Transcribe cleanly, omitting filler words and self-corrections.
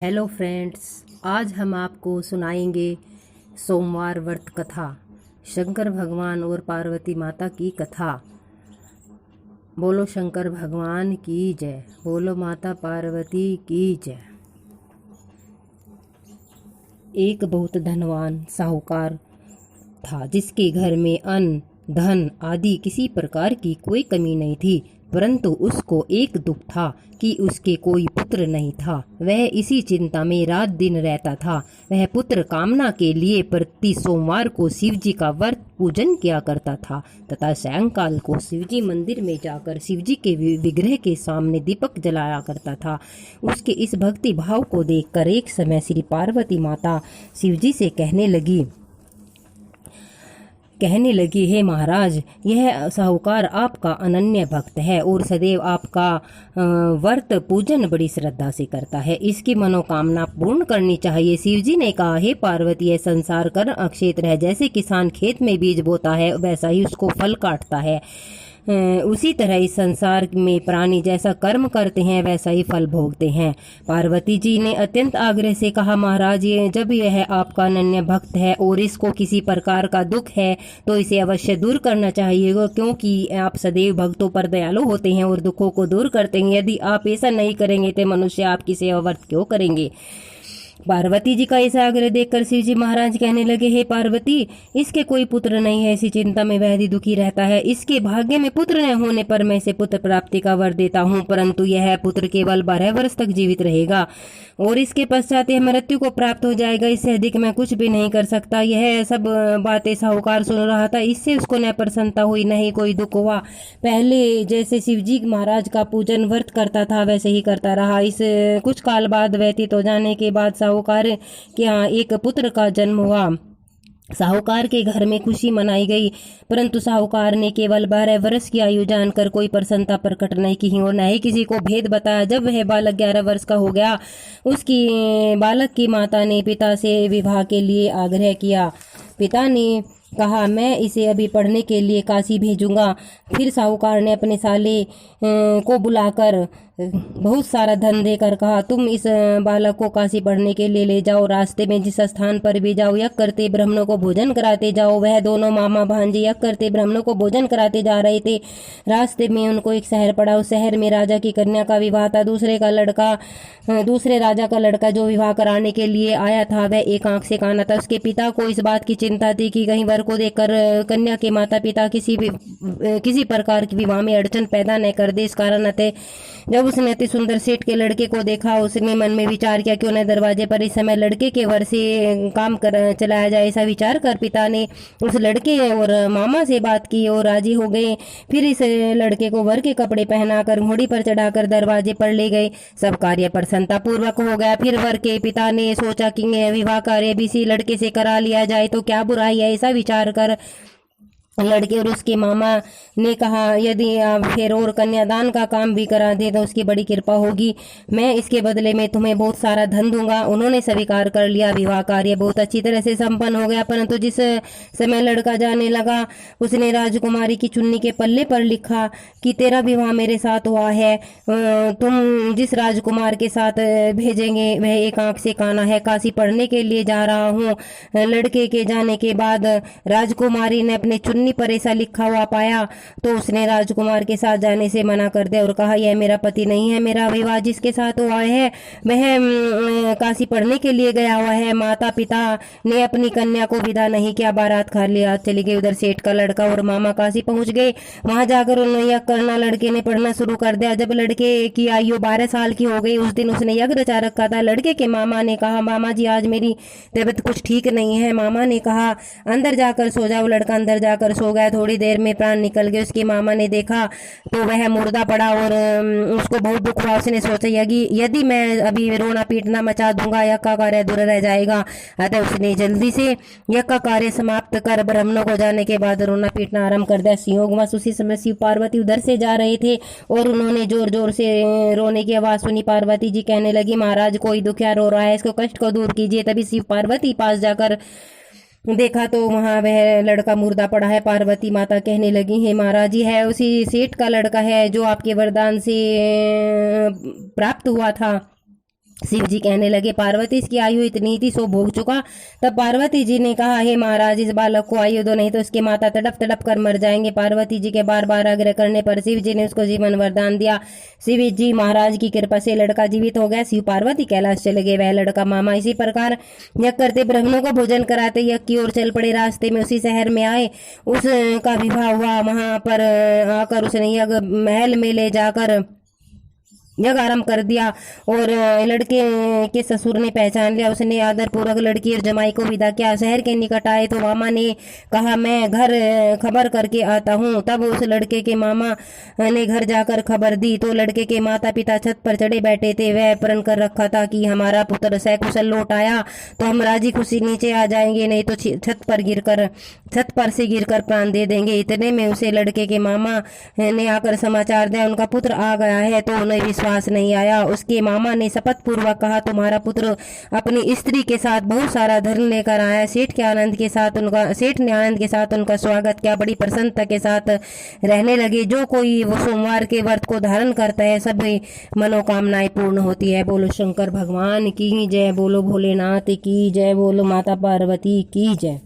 Hello friends, आज हम आपको सुनाएंगे सोमवार व्रत कथा। शंकर भगवान और पार्वती माता की कथा। बोलो शंकर भगवान की जय, बोलो माता पार्वती की जय। एक बहुत धनवान साहूकार था जिसके घर में अन्न धन आदि किसी प्रकार की कोई कमी नहीं थी, परंतु उसको एक दुख था कि उसके कोई पुत्र नहीं था। वह इसी चिंता में रात दिन रहता था। वह पुत्र कामना के लिए प्रति सोमवार को शिवजी का व्रत पूजन किया करता था तथा सायंकाल को शिवजी मंदिर में जाकर शिवजी के विग्रह के सामने दीपक जलाया करता था। उसके इस भक्ति भाव को देखकर एक समय श्री पार्वती माता शिवजी से कहने लगी, हे महाराज, यह साहूकार आपका अनन्य भक्त है और सदैव आपका व्रत पूजन बड़ी श्रद्धा से करता है। इसकी मनोकामना पूर्ण करनी चाहिए। शिवजी ने कहा, हे पार्वती, यह संसार कर्म अक्षेत्र है। जैसे किसान खेत में बीज बोता है वैसा ही उसको फल काटता है, उसी तरह इस संसार में प्राणी जैसा कर्म करते हैं वैसा ही फल भोगते हैं। पार्वती जी ने अत्यंत आग्रह से कहा, महाराज, जब यह आपका अनन्य भक्त है और इसको किसी प्रकार का दुख है तो इसे अवश्य दूर करना चाहिए, क्योंकि आप सदैव भक्तों पर दयालु होते हैं और दुखों को दूर करते हैं। यदि आप ऐसा नहीं करेंगे तो मनुष्य आपकी सेवा व्रत क्यों करेंगे। पार्वती जी का ऐसा आग्रह देखकर शिव जी महाराज कहने लगे, हे पार्वती, इसके कोई पुत्र नहीं है, इसी चिंता में वह दुखी रहता है। इसके भाग्य में पुत्र न होने पर मैं इसे पुत्र प्राप्ति का वर देता हूँ, परंतु यह पुत्र केवल 12 वर्ष तक जीवित रहेगा और इसके पश्चात यह मृत्यु को प्राप्त हो जाएगा। इससे अधिक मैं कुछ भी नहीं कर सकता। यह सब बातें साहूकार सुन रहा था। इससे उसको न प्रसन्नता हुई न ही कोई दुख हुआ। पहले जैसे शिवजी महाराज का पूजन व्रत करता था वैसे ही करता रहा। इस कुछ काल बाद व्यतीत हो जाने के बाद साहूकार के यहाँ एक पुत्र का जन्म हुआ। साहूकार के घर में खुशी मनाई गई, परंतु साहूकार ने केवल 12 वर्ष की आयु जानकर कोई प्रसन्नता प्रकट नहीं की और न ही किसी को भेद बताया। जब वह बालक 11 वर्ष का हो गया, उसकी बालक की माता ने पिता से विवाह के लिए आग्रह किया। पिता ने कहा, मैं इसे अभी पढ़ने के लिए काशी भेजूंगा। फिर साहूकार ने अपने साले को बुलाकर बहुत सारा धन देकर कहा, तुम इस बालक को काशी पढ़ने के लिए ले जाओ। रास्ते में जिस स्थान पर भी जाओ यज्ञ करते ब्राह्मणों को भोजन कराते जाओ। वह दोनों मामा भांजे यज्ञ करते ब्राह्मणों को भोजन कराते जा रहे थे। रास्ते में उनको एक शहर पड़ा। उस शहर में राजा की कन्या का विवाह था। दूसरे राजा का लड़का जो विवाह कराने के लिए आया था वह एक आंख से काना था। उसके पिता को इस बात की चिंता थी कि कहीं वर को देखकर कन्या के माता पिता किसी प्रकार की विवाह में अड़चन पैदा न कर दे। इस कारण जब उसने अति सुंदर सेठ के लड़के को देखा, उसने मन में विचार किया क्यों न दरवाजे पर इस समय लड़के के वर से काम चलाया जाए। ऐसा विचार कर पिता ने उस लड़के और मामा से बात की और राजी हो गए। फिर इस लड़के को वर के कपड़े पहनाकर घोड़ी पर चढ़ाकर दरवाजे पर ले गए। सब कार्य प्रसन्नता पूर्वक हो गया। फिर वर के पिता ने सोचा कि विवाह कार्य भी इसी लड़के से करा लिया जाए तो क्या बुराई है। ऐसा विचार कर लड़के और उसके मामा ने कहा, यदि आप फिर और कन्यादान का काम भी करा दे तो उसकी बड़ी कृपा होगी। मैं इसके बदले में तुम्हें बहुत सारा धन दूंगा। उन्होंने स्वीकार कर लिया। विवाह कार्य बहुत अच्छी तरह से संपन्न हो गया, परंतु जिस समय लड़का जाने लगा उसने राजकुमारी की चुन्नी के पल्ले पर लिखा कि तेरा विवाह मेरे साथ हुआ है। तुम जिस राजकुमार के साथ भेजेंगे वह एक आंख से काना है। काशी पढ़ने के लिए जा रहा हूँ। लड़के के जाने के बाद राजकुमारी ने अपने चुन्नी पर ऐसा लिखा हुआ पाया तो उसने राजकुमार के साथ जाने से मना कर दिया और कहा, यह मेरा पति नहीं है। मेरा विवाह जिसके साथ हुआ है वह काशी पढ़ने के लिए गया हुआ है। माता पिता ने अपनी कन्या को विदा नहीं किया। बारात खा लिया चली गई। उधर सेठ का लड़का और मामा काशी पहुंच गए। वहां जाकर उन्होंने यज्ञ करना लड़के ने पढ़ना शुरू कर दिया। जब लड़के की आयु 12 साल की हो गई उस दिन उसने यज्ञ रचा रखा था। लड़के के मामा ने कहा, मामा जी आज मेरी तबीयत कुछ ठीक नहीं है। मामा ने कहा, अंदर जाकर सो जाओ। लड़का अंदर जाकर सो गया। थोड़ी देर में प्राण निकल गए। उसके मामा ने देखा तो वह मुर्दा पड़ा और उसको बहुत दुख हुआ। उसने सोचा, यदि मैं अभी रोना पीटना मचा दूंगा यज्ञ का कार्य अधूरा रह जाएगा। अतः उसने जल्दी से यज्ञ का कार्य समाप्त कर ब्राह्मणों को जाने के बाद रोना पीटना आरंभ कर दिया। संयोगवश उसी समय शिव पार्वती उधर से जा रहे थे और उन्होंने जोर जोर से रोने की आवाज सुनी। पार्वती जी कहने लगी, महाराज कोई दुखिया रो रहा है, इसको कष्ट को दूर कीजिए। तभी शिव पार्वती पास जाकर देखा तो वहां वह लड़का मुर्दा पड़ा है। पार्वती माता कहने लगी, हे महाराज जी, है उसी सेठ का लड़का है जो आपके वरदान से प्राप्त हुआ था। शिव जी कहने लगे, पार्वती इसकी आयु इतनी थी, सो भोग चुका। तब पार्वती जी ने कहा, हे महाराज, इस बालक को आयु दो, नहीं तो इसके माता तड़प तड़प कर मर जाएंगे। पार्वती जी के बार बार आग्रह करने पर शिव जी ने उसको जीवन वरदान दिया। शिव जी महाराज की कृपा से लड़का जीवित हो गया। शिव पार्वती कैलाश चले गए। वह लड़का मामा इसी प्रकार यज्ञ करते ब्राह्मणों को भोजन कराते यज्ञ की ओर चल पड़े। रास्ते में उसी शहर में आए, उसका विवाह हुआ। वहां पर आकर उसने यज्ञ महल में ले जाकर यज्ञ आरंभ कर दिया और लड़के के ससुर ने पहचान लिया। उसने आदर पूर्वक लड़की और जमाई को विदा किया। शहर के निकट आए तो मामा ने कहा, मैं घर खबर करके आता हूँ। तब उस लड़के के मामा ने घर जाकर खबर दी तो लड़के के माता पिता छत पर चढ़े बैठे थे। वह प्रण कर रखा था कि हमारा पुत्र सकुशल लौट आया तो हम राजी खुशी नीचे आ जाएंगे, नहीं तो छत पर से गिरकर प्राण दे देंगे। इतने में उसे लड़के के मामा ने आकर समाचार दिया, उनका पुत्र आ गया है। तो उन्हें विश्वास नहीं आया। उसके मामा ने शपथ पूर्वक कहा, तुम्हारा पुत्र अपनी स्त्री के साथ बहुत सारा धन लेकर आया। सेठ ने आनंद के साथ उनका स्वागत किया। बड़ी प्रसन्नता के साथ रहने लगे। जो कोई वो सोमवार के व्रत को धारण करता है, सभी मनोकामनाएं पूर्ण होती है। बोलो शंकर भगवान की जय, बोलो भोलेनाथ की जय, बोलो माता पार्वती की जय।